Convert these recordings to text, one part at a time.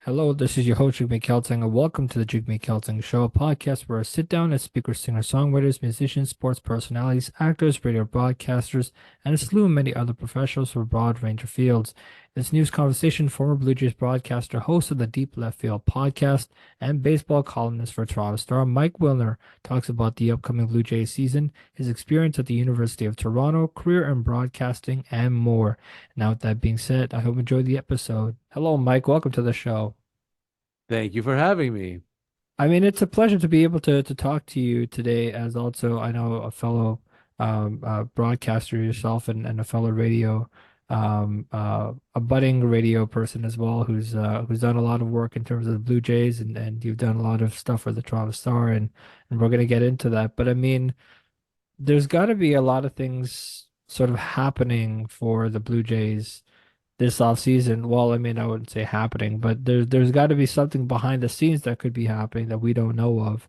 Hello, this is your host, Jigme and welcome to the Jigme Show, a podcast where I sit down and speak with singer-songwriters, musicians, sports personalities, actors, radio broadcasters, and a slew of many other professionals from a broad range of fields. In this news conversation, former Blue Jays broadcaster, host of the Deep Left Field podcast, and baseball columnist for Toronto Star, Mike Wilner, talks about the upcoming Blue Jays season, his experience at the University of Toronto, career in broadcasting, and more. Now, with that being said, I hope you enjoyed the episode. Hello, Mike. Welcome to the show. Thank you for having me. I mean, it's a pleasure to be able to talk to you today, as also I know a fellow broadcaster yourself and a fellow radio a budding radio person as well who's done a lot of work in terms of the Blue Jays and you've done a lot of stuff for the Toronto Star and we're gonna get into that. But I mean, there's got to be a lot of things sort of happening for the Blue Jays this off season. Well, I mean, I wouldn't say happening, but there's got to be something behind the scenes that could be happening that we don't know of.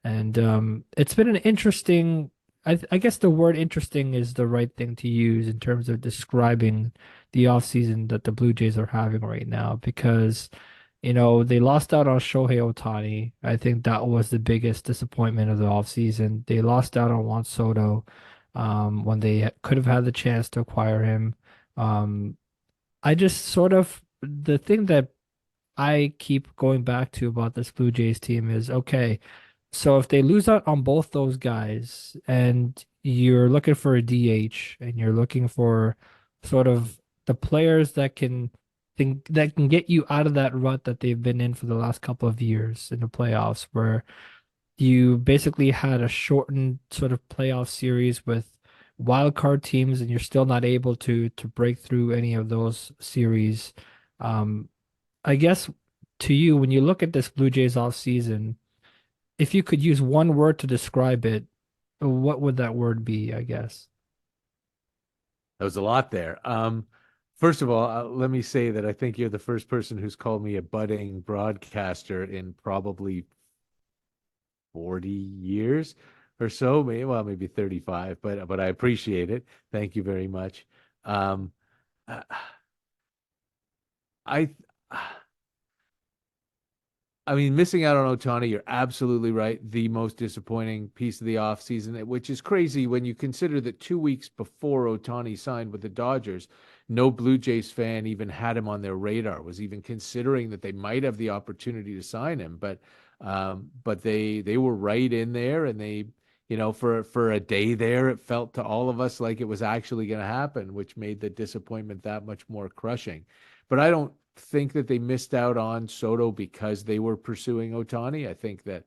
And it's been an interesting, I guess the word interesting is the right thing to use in terms of describing the off season that the Blue Jays are having right now because, they lost out on Shohei Ohtani. I think that was the biggest disappointment of the off season. They lost out on Juan Soto when they could have had the chance to acquire him. Um, I just sort of the thing that I keep going back to about this Blue Jays team is okay, so if they lose out on both those guys and you're looking for a DH and you're looking for sort of the players that can get you out of that rut that they've been in for the last couple of years in the playoffs where you basically had a shortened sort of playoff series with wild card teams and you're still not able to break through any of those series. Um, I guess to you, when you look at this Blue Jays off season, if you could use one word to describe it, what would that word be, I guess? That was a lot there. First of all, let me say that I think you're the first person who's called me a budding broadcaster in probably 40 years or so. Maybe 35, but I appreciate it. Thank you very much. Um, uh, I I mean, missing out on Ohtani, you're absolutely right. The most disappointing piece of the offseason, which is crazy when you consider that 2 weeks before Ohtani signed with the Dodgers, no Blue Jays fan even had him on their radar, was even considering that they might have the opportunity to sign him. But they were right in there, and for a day there, it felt to all of us like it was actually going to happen, which made the disappointment that much more crushing. But I don't think that they missed out on Soto because they were pursuing Ohtani. I think that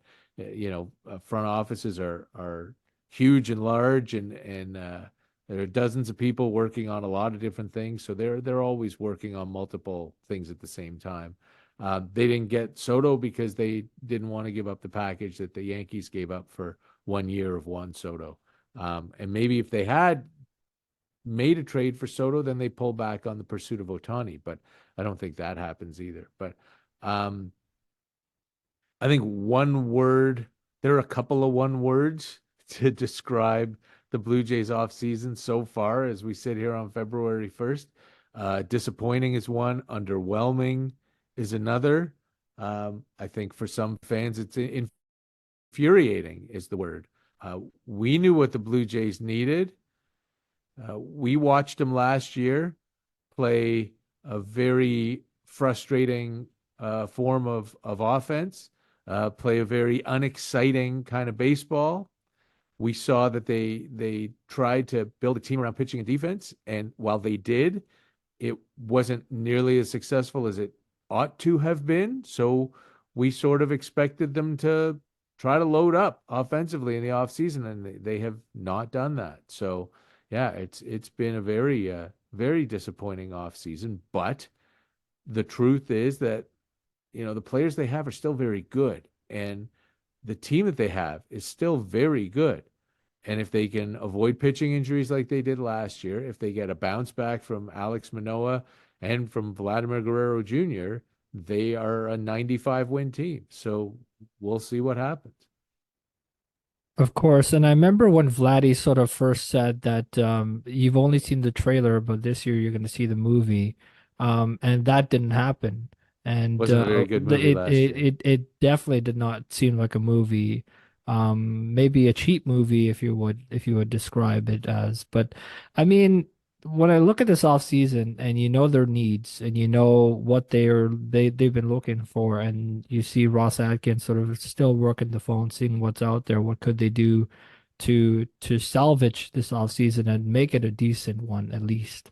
front offices are huge and large, and there are dozens of people working on a lot of different things, so they're always working on multiple things at the same time. They didn't get Soto because they didn't want to give up the package that the Yankees gave up for 1 year of Juan Soto. And maybe if they had made a trade for Soto, then they pull back on the pursuit of Ohtani. But I don't think that happens either. But um, I think one word, there are a couple of one words to describe the Blue Jays offseason so far as we sit here on February 1st. Disappointing is one, underwhelming is another. I think for some fans, it's infuriating is the word. We knew what the Blue Jays needed. We watched him last year play a very frustrating form of offense, play a very unexciting kind of baseball. We saw that they tried to build a team around pitching and defense, and while they did, it wasn't nearly as successful as it ought to have been. So we sort of expected them to try to load up offensively in the offseason, and they have not done that. So yeah, it's been a very disappointing offseason, but the truth is that the players they have are still very good, and the team that they have is still very good. And if they can avoid pitching injuries like they did last year, if they get a bounce back from Alex Manoah and from Vladimir Guerrero Jr., they are a 95 win team. So we'll see what happens. Of course, and I remember when Vladdy sort of first said that you've only seen the trailer, but this year you're going to see the movie, and that didn't happen. and Wasn't a very good movie last year. it definitely did not seem like a movie. Maybe a cheap movie if you would describe it as. But I mean, when I look at this off season and you know their needs and you know what they've been looking for, and you see Ross Atkins sort of still working the phone, seeing what's out there, what could they do to salvage this off season and make it a decent one at least.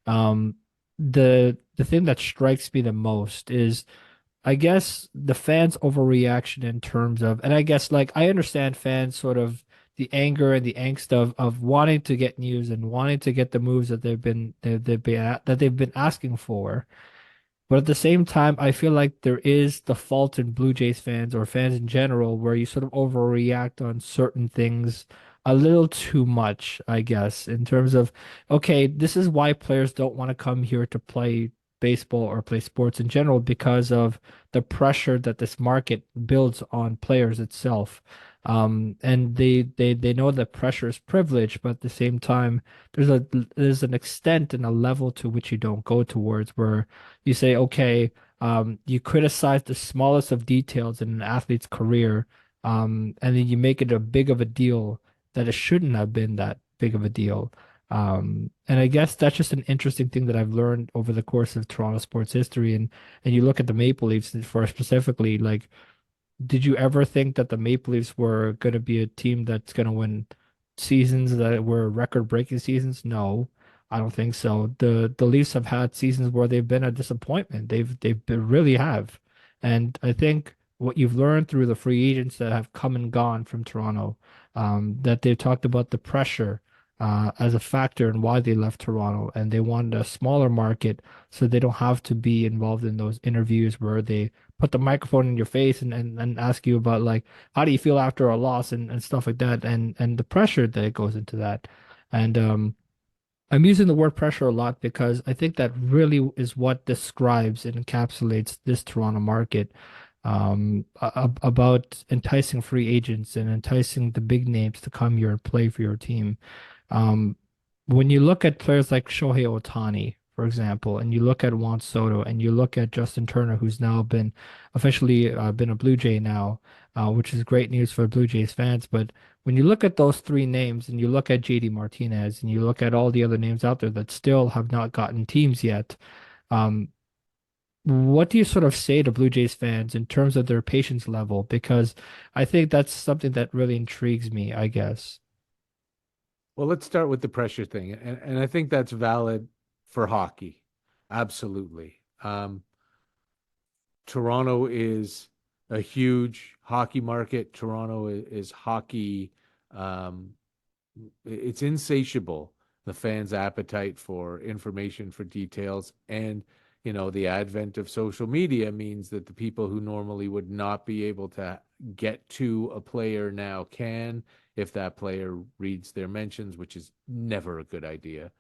Um, the thing that strikes me the most is, I guess, the fans' overreaction in terms of, and I guess like I understand fans sort of the anger and the angst of wanting to get news and wanting to get the moves that they've been asking for. But at the same time, I feel like there is the fault in Blue Jays fans or fans in general where you sort of overreact on certain things a little too much, I guess, in terms of, okay, this is why players don't want to come here to play baseball or play sports in general because of the pressure that this market builds on players itself. And they know that pressure is privilege, but at the same time, there's an extent and a level to which you don't go towards where you say, okay, you criticize the smallest of details in an athlete's career, and then you make it a big of a deal that it shouldn't have been that big of a deal. And I guess that's just an interesting thing that I've learned over the course of Toronto sports history. And you look at the Maple Leafs for specifically, like, did you ever think that the Maple Leafs were going to be a team that's going to win seasons that were record-breaking seasons? No, I don't think so. The Leafs have had seasons where they've been a disappointment. Really have. And I think what you've learned through the free agents that have come and gone from Toronto, that they've talked about the pressure as a factor in why they left Toronto, and they wanted a smaller market so they don't have to be involved in those interviews where they put the microphone in your face and ask you about like how do you feel after a loss and stuff like that and the pressure that goes into that. And I'm using the word pressure a lot because I think that really is what describes and encapsulates this Toronto market, about enticing free agents and enticing the big names to come here and play for your team. Um, when you look at players like Shohei Ohtani, for example, and you look at Juan Soto, and you look at Justin Turner, who's now been officially been a Blue Jay now, which is great news for Blue Jays fans. But when you look at those three names, and you look at JD Martinez, and you look at all the other names out there that still have not gotten teams yet, um, what do you sort of say to Blue Jays fans in terms of their patience level? Because I think that's something that really intrigues me, I guess. Well, let's start with the pressure thing, and I think that's valid for hockey, absolutely. Toronto is a huge hockey market. Toronto is hockey. Um, it's insatiable, the fans' appetite for information, for details. And, the advent of social media means that the people who normally would not be able to get to a player now can, if that player reads their mentions, which is never a good idea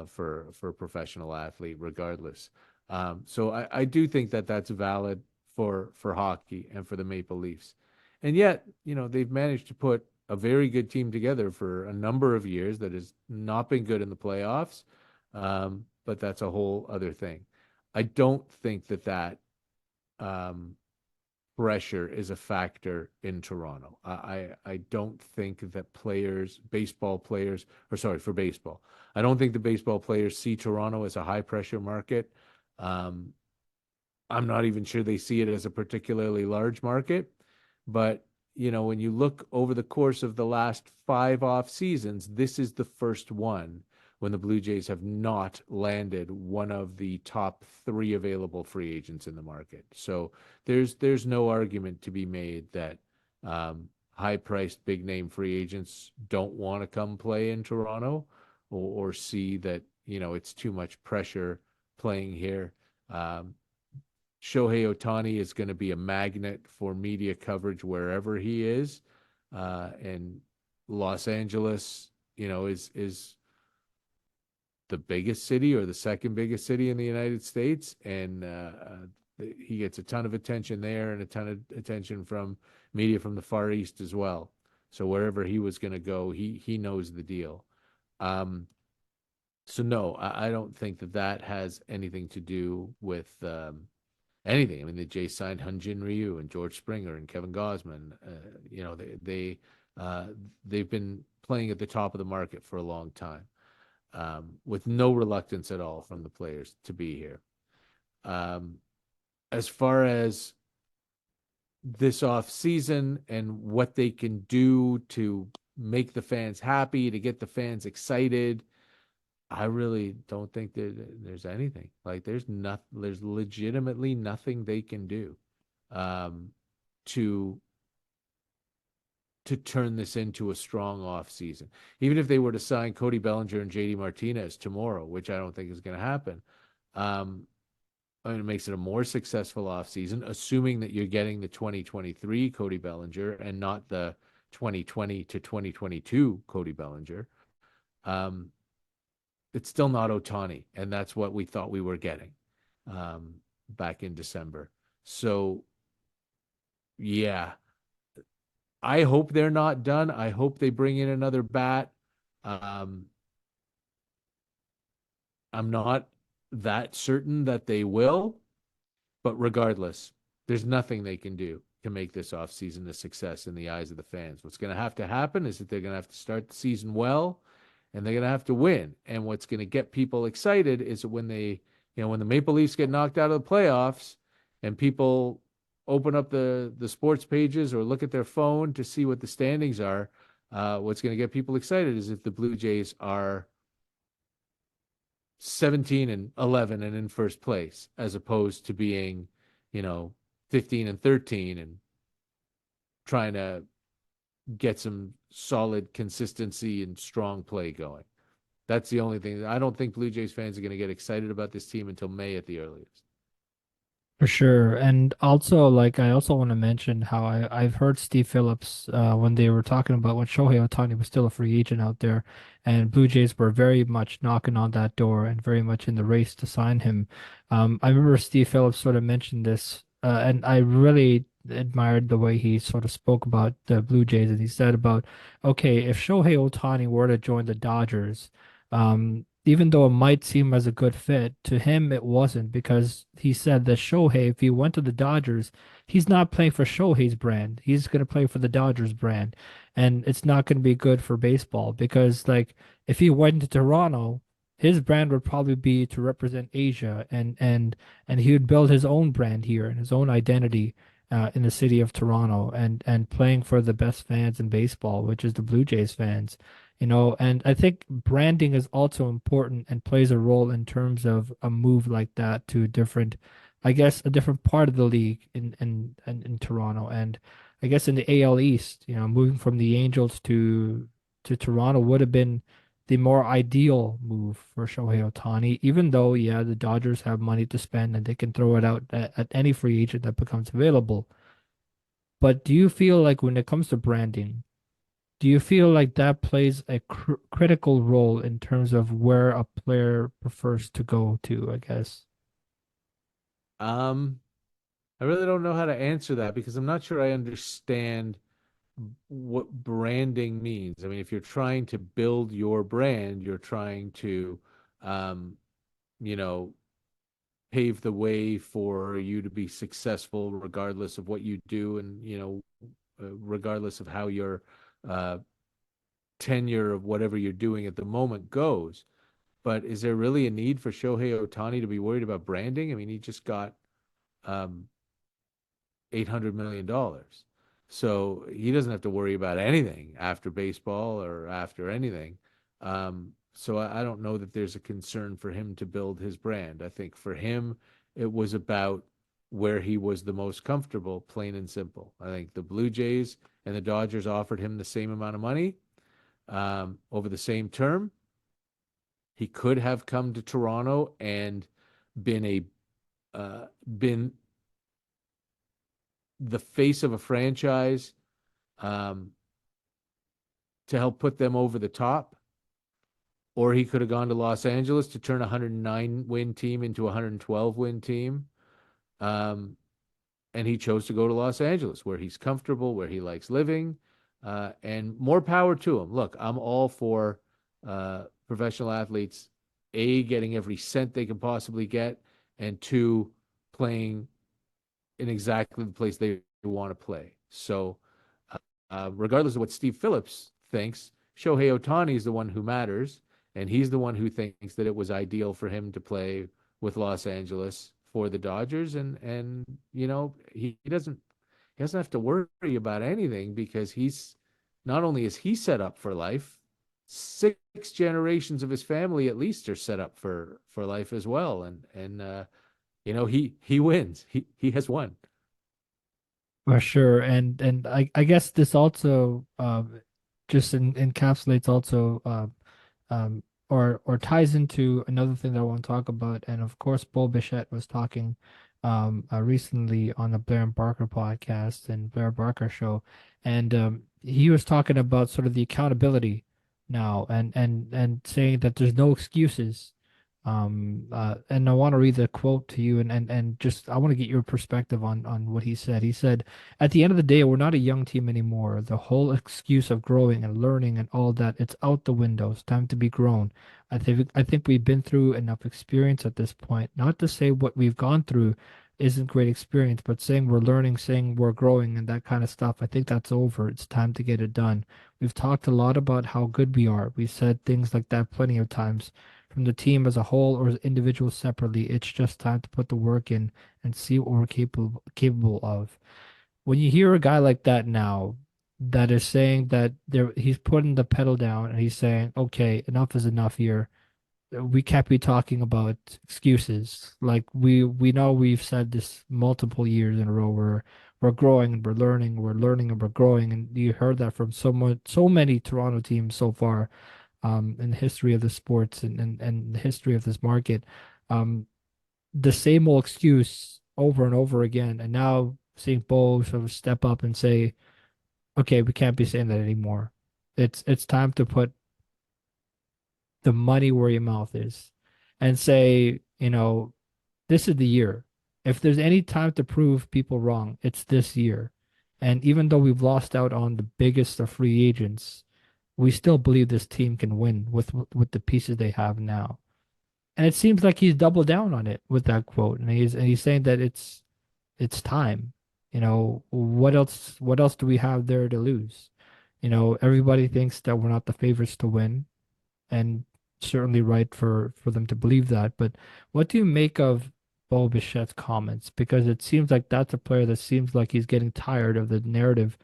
for a professional athlete, regardless. So I do think that that's valid for hockey and for the Maple Leafs. And yet, they've managed to put a very good team together for a number of years that has not been good in the playoffs. But that's a whole other thing. I don't think that um, pressure is a factor in Toronto. I don't think that baseball players, or sorry, for baseball, I don't think the baseball players see Toronto as a high pressure market. Um, I'm not even sure they see it as a particularly large market. But, when you look over the course of the last 5 off seasons, this is the first one when the Blue Jays have not landed one of the top three available free agents in the market. So there's no argument to be made that high priced big name free agents don't want to come play in Toronto, or see that, it's too much pressure playing here. Um, Shohei Ohtani is going to be a magnet for media coverage wherever he is. And Los Angeles, is the biggest city or the second biggest city in the United States. And he gets a ton of attention there and a ton of attention from media from the Far East as well. So wherever he was going to go, he knows the deal. Um, so no, I don't think that has anything to do with anything. I mean, the Jays signed Hyun-Jin Ryu and George Springer and Kevin Gausman. You know, uh, they've been playing at the top of the market for a long time, with no reluctance at all from the players to be here. Um, as far as this off season and what they can do to make the fans happy, to get the fans excited, I really don't think that there's anything. Like there's legitimately nothing they can do um to turn this into a strong off season. Even if they were to sign Cody Bellinger and JD Martinez tomorrow, which I don't think is going to happen. Um I mean, it makes it a more successful offseason, assuming that you're getting the 2023 Cody Bellinger and not the 2020 to 2022 Cody Bellinger. Um, it's still not Ohtani, and that's what we thought we were getting um, back in December. So, yeah, I hope they're not done. I hope they bring in another bat. Um, I'm not that certain that they will. But regardless, there's nothing they can do to make this offseason a success in the eyes of the fans. What's going to happen is that they're going to have to start the season well and they're going to have to win. And what's going to get people excited is when when the Maple Leafs get knocked out of the playoffs and people open up the sports pages or look at their phone to see what the standings are, what's going to get people excited is if the Blue Jays are 17 and 11 and in first place, as opposed to being, you know, 15 and 13 and trying to get some solid consistency and strong play going. That's the only thing. I don't think Blue Jays fans are going to get excited about this team until May at the earliest. For sure. And also, like, I also want to mention how I've heard Steve Phillips when they were talking about when Shohei Ohtani was still a free agent out there, and Blue Jays were very much knocking on that door and very much in the race to sign him. I remember Steve Phillips sort of mentioned this, and I really admired the way he sort of spoke about the Blue Jays. And he said about, okay, if Shohei Ohtani were to join the Dodgers, even though it might seem as a good fit, to him it wasn't because he said that Shohei, if he went to the Dodgers, he's not playing for Shohei's brand. He's going to play for the Dodgers brand. And it's not going to be good for baseball because, like, if he went to Toronto, his brand would probably be to represent Asia, and he would build his own brand here and his own identity in the city of Toronto, and playing for the best fans in baseball, which is the Blue Jays fans. And I think branding is also important and plays a role in terms of a move like that to different, I guess, a different part of the league in Toronto. And I guess in the AL East, moving from the Angels to Toronto would have been the more ideal move for Shohei Ohtani, even though, yeah, the Dodgers have money to spend and they can throw it out at any free agent that becomes available. But do you feel like when it comes to branding, do you feel like that plays a critical role in terms of where a player prefers to go to, I guess? Um, I really don't know how to answer that because I'm not sure I understand what branding means. I mean, if you're trying to build your brand, you're trying to, um, you know, pave the way for you to be successful regardless of what you do and, regardless of how your uh, tenure of whatever you're doing at the moment goes. But is there really a need for Shohei Ohtani to be worried about branding? I mean, he just got um, $800 million. So he doesn't have to worry about anything after baseball or after anything. So I don't know that there's a concern for him to build his brand. I think for him, it was about where he was the most comfortable, plain and simple. I think the Blue Jays and the Dodgers offered him the same amount of money over the same term. He could have come to Toronto and been been the face of a franchise um, to help put them over the top, or he could have gone to Los Angeles to turn a 109 win team into a 112 win team. Um, and he chose to go to Los Angeles, where he's comfortable, where he likes living, and more power to him. Look, I'm all for professional athletes, A, getting every cent they can possibly get, and two, playing in exactly the place they want to play. So, regardless of what Steve Phillips thinks, Shohei Ohtani is the one who matters, and he's the one who thinks that it was ideal for him to play with Los Angeles for the Dodgers, and he doesn't have to worry about anything because he's not only is he set up for life, six generations of his family at least are set up for life as well, and he wins. He has won. For sure. And I guess this also just encapsulates also or ties into another thing that I want to talk about. And of course, Bo Bichette was talking recently on the Blair and Barker podcast and Blair Barker show, and he was talking about sort of the accountability now, and saying that there's no excuses. And I want to read the quote to you, and just I want to get your perspective on what he said. He said, "At the end of the day, we're not a young team anymore. The whole excuse of growing and learning and all that, it's out the window. It's time to be grown. I think we've been through enough experience at this point. Not to say what we've gone through isn't great experience, but saying we're learning, saying we're growing and that kind of stuff, I think that's over. It's time to get it done. We've talked a lot about how good we are. We've said things like that plenty of times from the team as a whole or as individuals separately. It's just time to put the work in and see what we're capable of." When you hear a guy like that now that is saying that he's putting the pedal down and he's saying, okay, enough is enough here. We can't be talking about excuses. Like we know we've said this multiple years in a row where we're growing and we're learning and we're growing. And you heard that from so many Toronto teams so far in the history of the sports and the history of this market. Um, the same old excuse over and over again. And now seeing Bo sort of step up and say, okay, we can't be saying that anymore. It's time to put the money where your mouth is and say, this is the year. If there's any time to prove people wrong, it's this year. And even though we've lost out on the biggest of free agents, we still believe this team can win with the pieces they have now. And it seems like he's doubled down on it with that quote. And he's saying that it's time. What else do we have there to lose? Everybody thinks that we're not the favorites to win, and certainly right for them to believe that. But what do you make of Bo Bichette's comments? Because it seems like that's a player that seems like he's getting tired of the narrative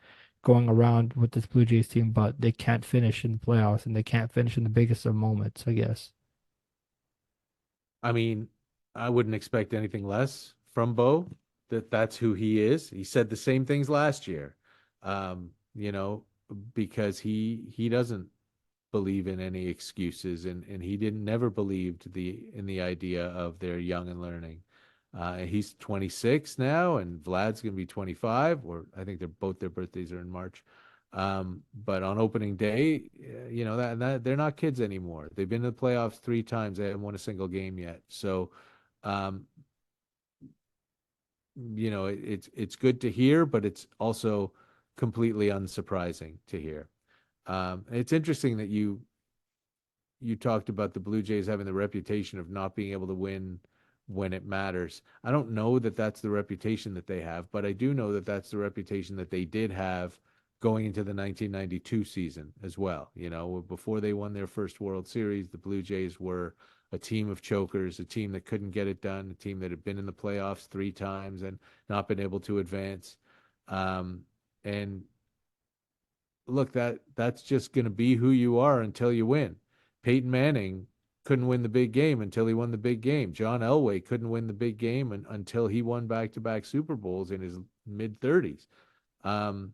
going around with this Blue Jays team, but they can't finish in the playoffs and they can't finish in the biggest of moments, I guess. I mean, I wouldn't expect anything less from Bo. That's who he is. He said the same things last year. Um, you know, because he doesn't believe in any excuses, and he didn't never believed in the idea of they're young and learning. He's 26 now, and Vlad's going to be 25, or I think their birthdays are in March. But on opening day, that they're not kids anymore. They've been to the playoffs three times. They haven't won a single game yet. So, um, it's good to hear, but it's also completely unsurprising to hear. It's interesting that you talked about the Blue Jays having the reputation of not being able to win when it matters. I don't know that that's the reputation that they have, but I do know that that's the reputation that they did have going into the 1992 season as well. Before they won their first World Series, the Blue Jays were a team of chokers, a team that couldn't get it done, a team that had been in the playoffs three times and not been able to advance. And look, that's just going to be who you are until you win. Peyton Manning couldn't win the big game until he won the big game. John Elway couldn't win the big game until he won back-to-back Super Bowls in his mid 30s. Um,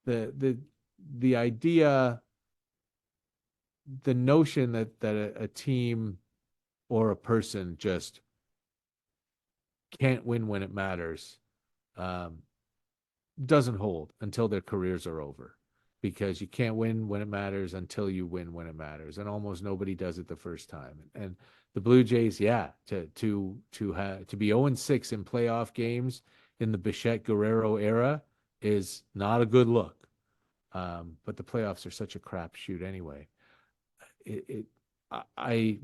the idea, the notion that a team or a person just can't win when it matters, um, doesn't hold until their careers are over, because you can't win when it matters until you win when it matters, and almost nobody does it the first time. And the Blue Jays, yeah, to be 0-6 in playoff games in the Bichette Guerrero era is not a good look. But the playoffs are such a crapshoot anyway. It, it I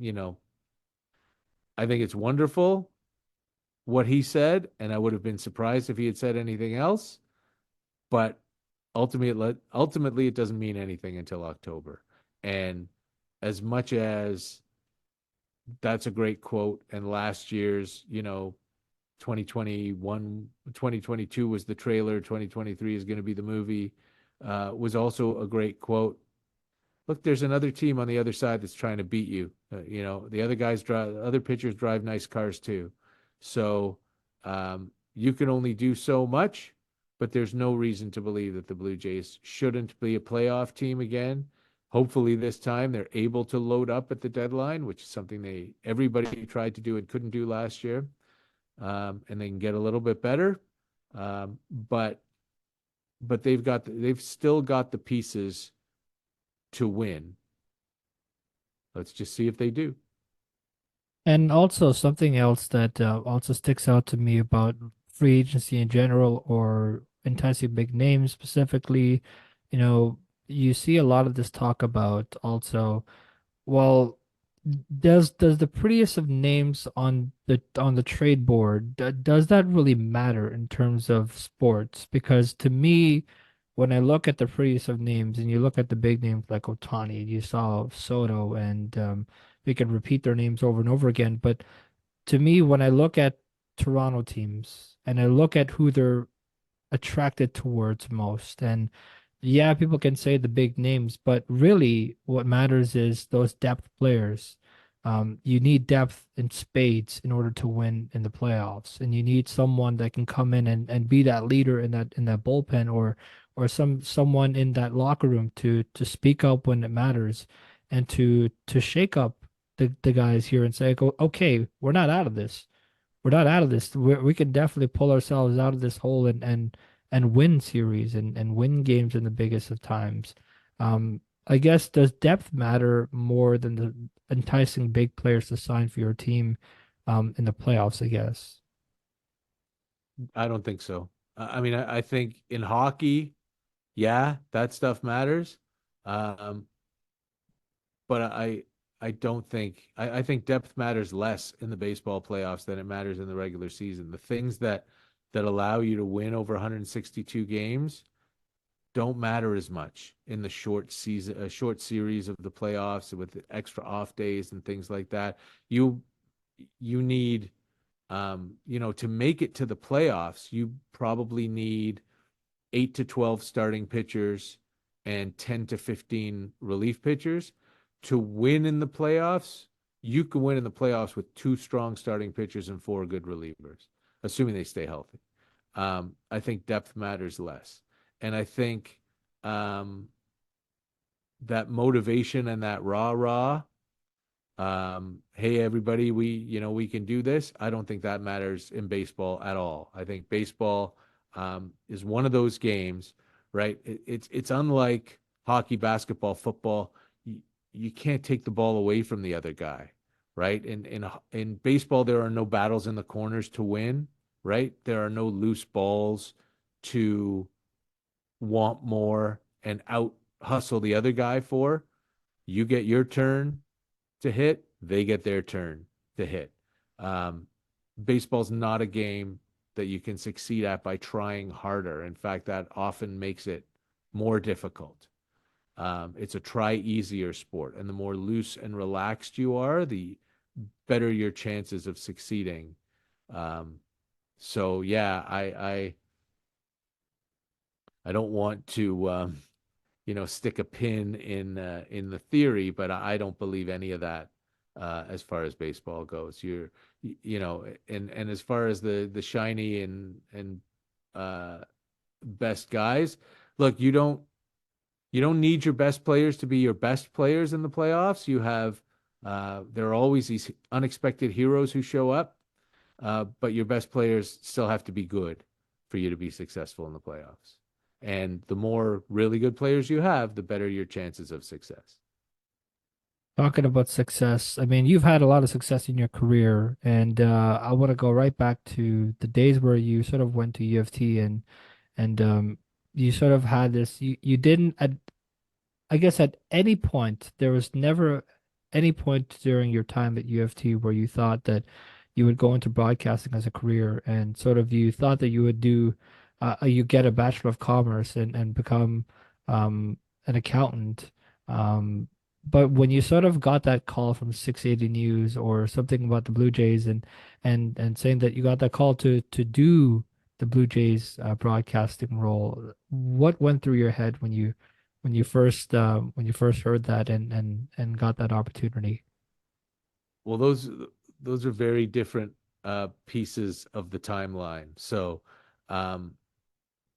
I think it's wonderful what he said, and I would have been surprised if he had said anything else. But ultimately, it doesn't mean anything until October. And as much as that's a great quote, and last year's, 2021, 2022 was the trailer, 2023 is going to be the movie, was also a great quote. Look, there's another team on the other side that's trying to beat you. The other pitchers drive nice cars too. So you can only do so much, but there's no reason to believe that the Blue Jays shouldn't be a playoff team again. Hopefully this time they're able to load up at the deadline, which is something everybody tried to do and couldn't do last year. And they can get a little bit better. But they've still got the pieces to win. Let's just see if they do. And also something else that also sticks out to me about free agency in general or enticing big names specifically, you know, you see a lot of this talk about also, well, does the prettiest of names on the trade board, does that really matter in terms of sports? Because to me, when I look at the prettiest of names and you look at the big names like Otani, you saw Soto, and we can repeat their names over and over again. But to me, when I look at Toronto teams and I look at who they're attracted towards most, and yeah, people can say the big names, but really what matters is those depth players. You need depth in spades in order to win in the playoffs, and you need someone that can come in and be that leader in that bullpen, or someone in that locker room to speak up when it matters, and to shake up the guys here and say, "Go, okay, we're not out of this. We're not out of this. We can definitely pull ourselves out of this hole and win series and win games in the biggest of times." I guess, does depth matter more than the enticing big players to sign for your team in the playoffs, I guess? I don't think so. I mean, I think in hockey, yeah, that stuff matters. Um, but I don't think I think depth matters less in the baseball playoffs than it matters in the regular season. The things that allow you to win over 162 games don't matter as much in the short series of the playoffs with the extra off days and things like that. You you need to make it to the playoffs, you probably need 8 to 12 starting pitchers and 10 to 15 relief pitchers. To win in the playoffs, you can win in the playoffs with two strong starting pitchers and four good relievers, assuming they stay healthy. I think depth matters less. And I think um, that motivation and that rah, hey, everybody, we can do this. I don't think that matters in baseball at all. I think baseball is one of those games, right? It's unlike hockey, basketball, football. You can't take the ball away from the other guy, right? In baseball, there are no battles in the corners to win, right? There are no loose balls to want more and out hustle the other guy for. You get your turn to hit, they get their turn to hit. Um, Baseball's not a game that you can succeed at by trying harder. In fact, that often makes it more difficult. It's a try easier sport, and the more loose and relaxed you are, the better your chances of succeeding. Um, so yeah, I don't want to stick a pin in the theory, but I don't believe any of that as far as baseball goes. And as far as the shiny and uh, best guys, look, you don't need your best players to be your best players in the playoffs. There are always these unexpected heroes who show up, but your best players still have to be good for you to be successful in the playoffs. And the more really good players you have, the better your chances of success. Talking about success, I mean, you've had a lot of success in your career, and I want to go right back to the days where you sort of went to U of T, and you sort of had this. You didn't, I guess, at any point there was never any point during your time at U of T where you thought that you would go into broadcasting as a career, and sort of you thought that you would do, you get a Bachelor of Commerce and become an accountant. Um, but when you sort of got that call from 680 News or something about the Blue Jays, and saying that you got that call to do the Blue Jays broadcasting role, what went through your head when you first heard that and got that opportunity? Well, those are very different pieces of the timeline. So, um,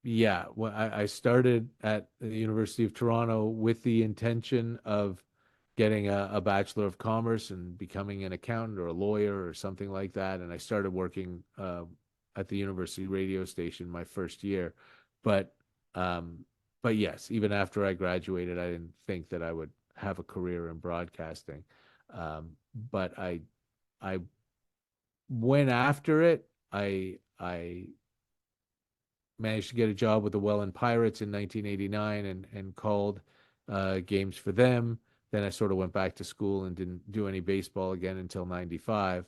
yeah, well, I started at the University of Toronto with the intention of getting a Bachelor of Commerce and becoming an accountant or a lawyer or something like that. And I started working at the university radio station my first year. But um, but yes, even after I graduated, I didn't think that I would have a career in broadcasting. But I went after it. I managed to get a job with the Welland Pirates in 1989 and called games for them. Then I sort of went back to school and didn't do any baseball again until 95.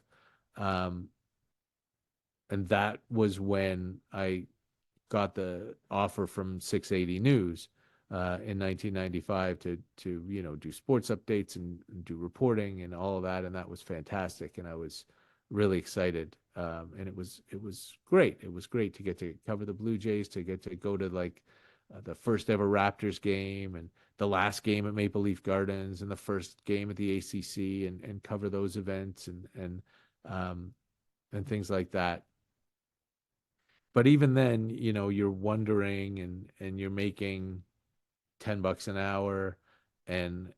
Um, and that was when I got the offer from 680 News in 1995 to do sports updates and do reporting and all of that, and that was fantastic, and I was really excited. And it was great. It was great to get to cover the Blue Jays, to get to go to like the first ever Raptors game and the last game at Maple Leaf Gardens and the first game at the ACC and cover those events um, and things like that. But even then, you're wondering and you're making $10 an hour and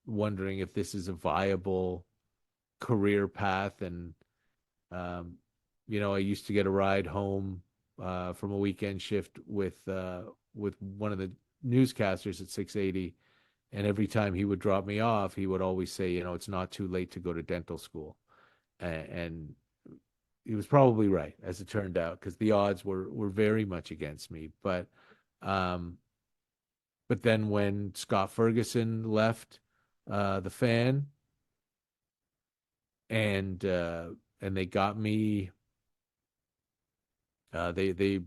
wondering if this is a viable career path. And um, I used to get a ride home from a weekend shift with one of the newscasters at 680. And every time he would drop me off, he would always say, it's not too late to go to dental school. And he was probably right, as it turned out, because the odds were very much against me. Um, but then when Scott Ferguson left the Fan, and they got me, they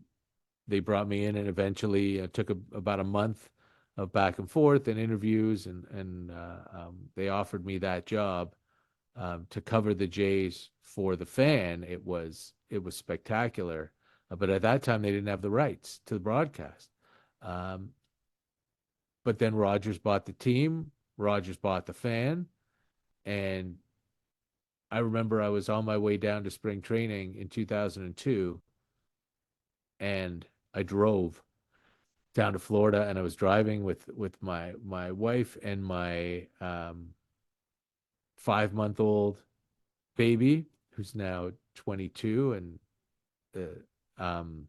brought me in, and eventually took about a month of back and forth and interviews, and they offered me that job to cover the Jays for the Fan. It was spectacular, but at that time they didn't have the rights to the broadcast. Um, but then Rogers bought the team. Rogers bought the Fan, and I remember I was on my way down to spring training in 2002, and I drove down to Florida, and I was driving with my wife and my 5-month-old baby, who's now 22, uh, um,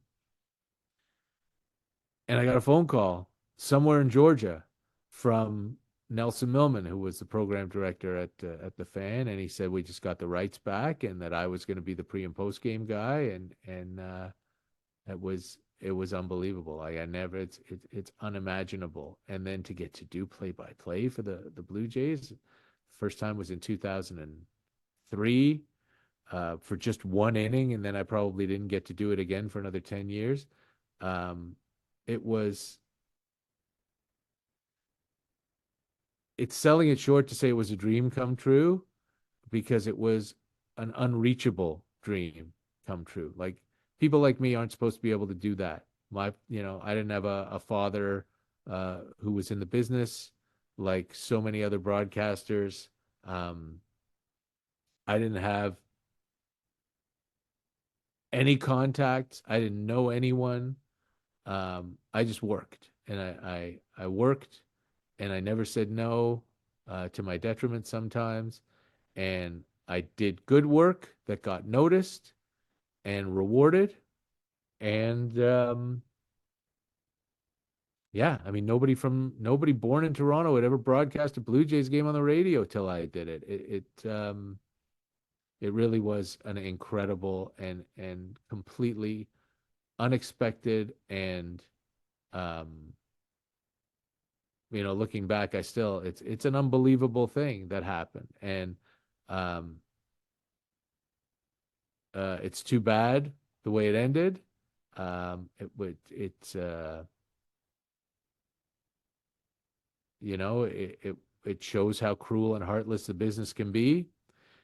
and I got a phone call somewhere in Georgia from Nelson Millman, who was the program director at the Fan, and he said we just got the rights back, and that I was going to be the pre and post game guy, and it was unbelievable. Like I never, it's unimaginable. And then to get to do play by play for the Blue Jays, first time was in 2003 for just one inning, and then I probably didn't get to do it again for another 10 years. Um, it was it's selling it short to say it was a dream come true, because it was an unreachable dream come true. Like people like me aren't supposed to be able to do that. I didn't have a father who was in the business like so many other broadcasters. Um, I didn't have any contacts. I didn't know anyone. I just worked, and I worked, and I never said no, to my detriment sometimes. And I did good work that got noticed and rewarded. And yeah, I mean, nobody born in Toronto had ever broadcast a Blue Jays game on the radio till I did it. It really was an incredible and completely unexpected, and um, looking back, it's an unbelievable thing that happened. And um, It's too bad the way it ended. It's it shows how cruel and heartless the business can be.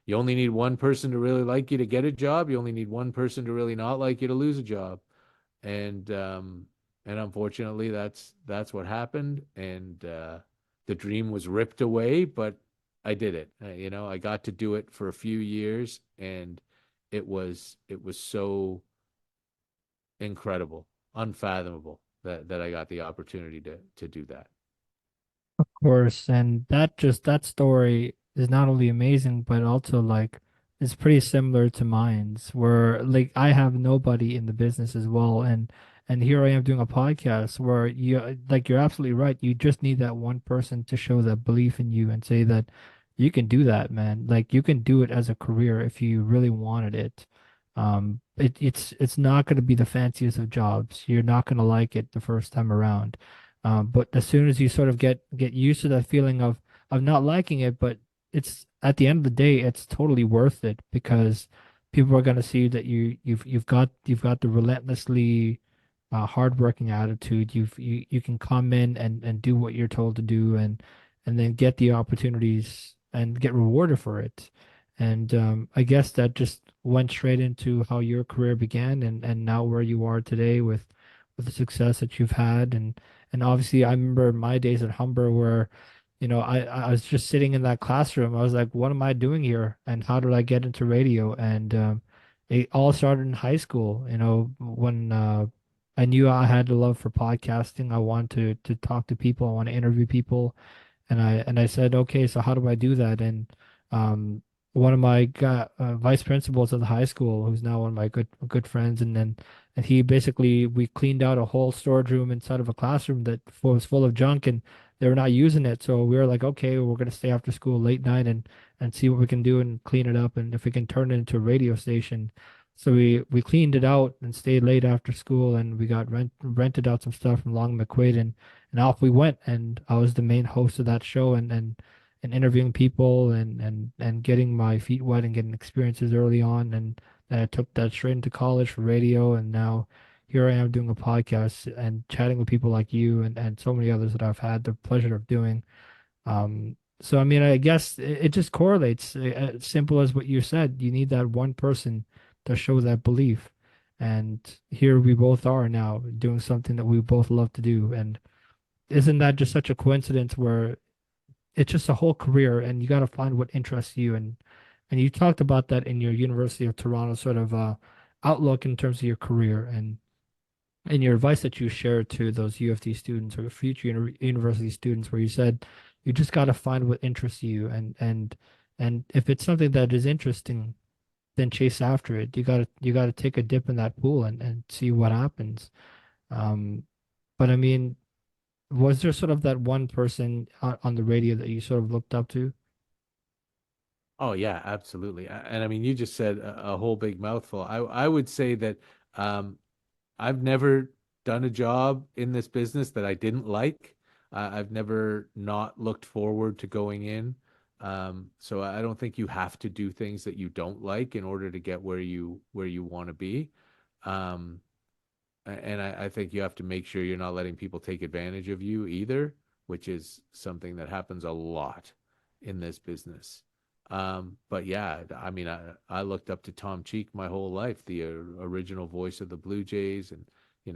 You only need one person to really like you to get a job. You only need one person to really not like you to lose a job. And unfortunately, that's what happened. And the dream was ripped away, but I did it. I got to do it for a few years, and it was so incredible, unfathomable that I got the opportunity to do that. Course, and that story is not only amazing, but also like it's pretty similar to mine's, where like I have nobody in the business as well, and here I am doing a podcast where you like you're absolutely right. You just need that one person to show that belief in you and say that you can do that, man. Like you can do it as a career if you really wanted it. It's not going to be the fanciest of jobs. You're not going to like it the first time around. But as soon as you sort of get used to that feeling of not liking it, but it's at the end of the day, it's totally worth it because people are going to see that you've got the relentlessly hardworking attitude. You can come in and do what you're told to do and then get the opportunities and get rewarded for it. And I guess that just went straight into how your career began and now where you are today with the success that you've had and obviously I remember my days at Humber where I was just sitting in that classroom. I was like, what am I doing here? And how did I get into radio? And it all started in high school, when I knew I had a love for podcasting. I wanted to talk to people. I want to interview people. And I said, okay, so how do I do that? And one of my vice principals of the high school, who's now one of my good friends, and he basically we cleaned out a whole storage room inside of a classroom that was full of junk, and they were not using it. So we were like, okay, we're gonna stay after school late night and see what we can do and clean it up, and if we can turn it into a radio station. So we cleaned it out and stayed late after school, and we got rented out some stuff from Long McQuaid, and off we went. And I was the main host of that show, and interviewing people and getting my feet wet and getting experiences early on. And then I took that straight into college for radio, and now here I am doing a podcast and chatting with people like you and so many others that I've had the pleasure of doing. So I mean, I guess it just correlates. As simple as what you said, you need that one person to show that belief. And here we both are now doing something that we both love to do. And isn't that just such a coincidence where it's just a whole career and you got to find what interests you and you talked about that in your University of Toronto sort of outlook in terms of your career and your advice that you shared to those U of T students or future university students where you said you just got to find what interests you and if it's something that is interesting then chase after it. You got to take a dip in that pool and see what happens. um but I mean, was there sort of that one person on the radio that you sort of looked up to? Oh yeah, absolutely. And I mean, you just said a whole big mouthful. I would say that um, I've never done a job in this business that I didn't like. I've never not looked forward to going in. So I don't think you have to do things that you don't like in order to get where you want to be. Um, and I think you have to make sure you're not letting people take advantage of you either, which is something that happens a lot in this business. But yeah, I mean, I looked up to Tom Cheek my whole life, the original voice of the Blue Jays, and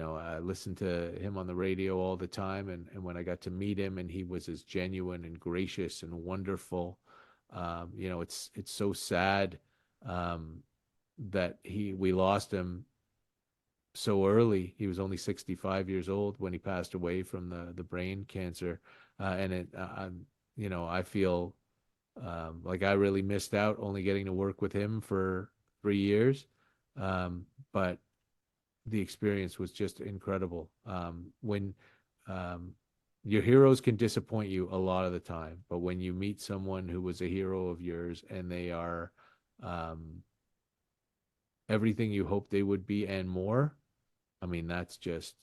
I listened to him on the radio all the time. And when I got to meet him, and he was as genuine and gracious and wonderful, it's so sad um, that we lost him so early. He was only 65 years old when he passed away from the brain cancer. And I feel like I really missed out only getting to work with him for 3 years. But the experience was just incredible. When um, your heroes can disappoint you a lot of the time, but when you meet someone who was a hero of yours and they are um, everything you hoped they would be and more, I mean, it's just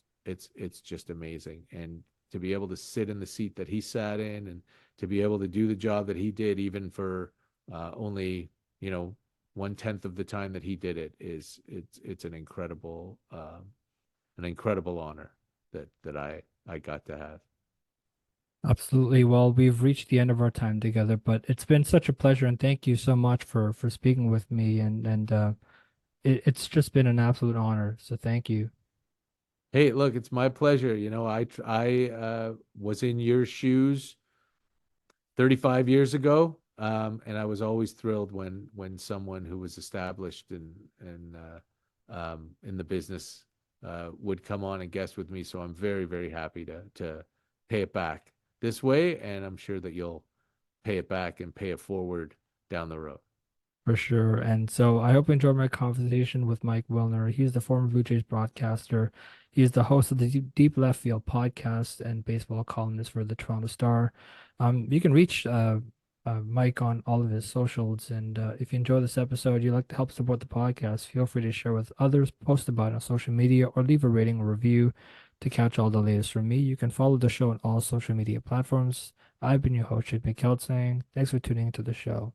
amazing. And to be able to sit in the seat that he sat in and to be able to do the job that he did, even for only, you know, 1/10 of the time that he did it is it's an incredible honor that I got to have. Absolutely. Well, we've reached the end of our time together, but it's been such a pleasure, and thank you so much for speaking with me, and it's just been an absolute honor. So thank you. Hey, look, it's my pleasure. You know, I was in your shoes 35 years ago, and I was always thrilled when someone who was established in the business would come on and guest with me. So I'm very, very happy to pay it back this way, and I'm sure that you'll pay it back and pay it forward down the road. For sure. And so I hope you enjoyed my conversation with Mike Wilner. He's the former Blue Jays broadcaster. He's the host of the Deep Left Field podcast and baseball columnist for the Toronto Star. You can reach Mike on all of his socials. And if you enjoy this episode, you'd like to help support the podcast, feel free to share with others, post about it on social media, or leave a rating or review to catch all the latest from me. You can follow the show on all social media platforms. I've been your host, Jigme, saying thanks for tuning into the show.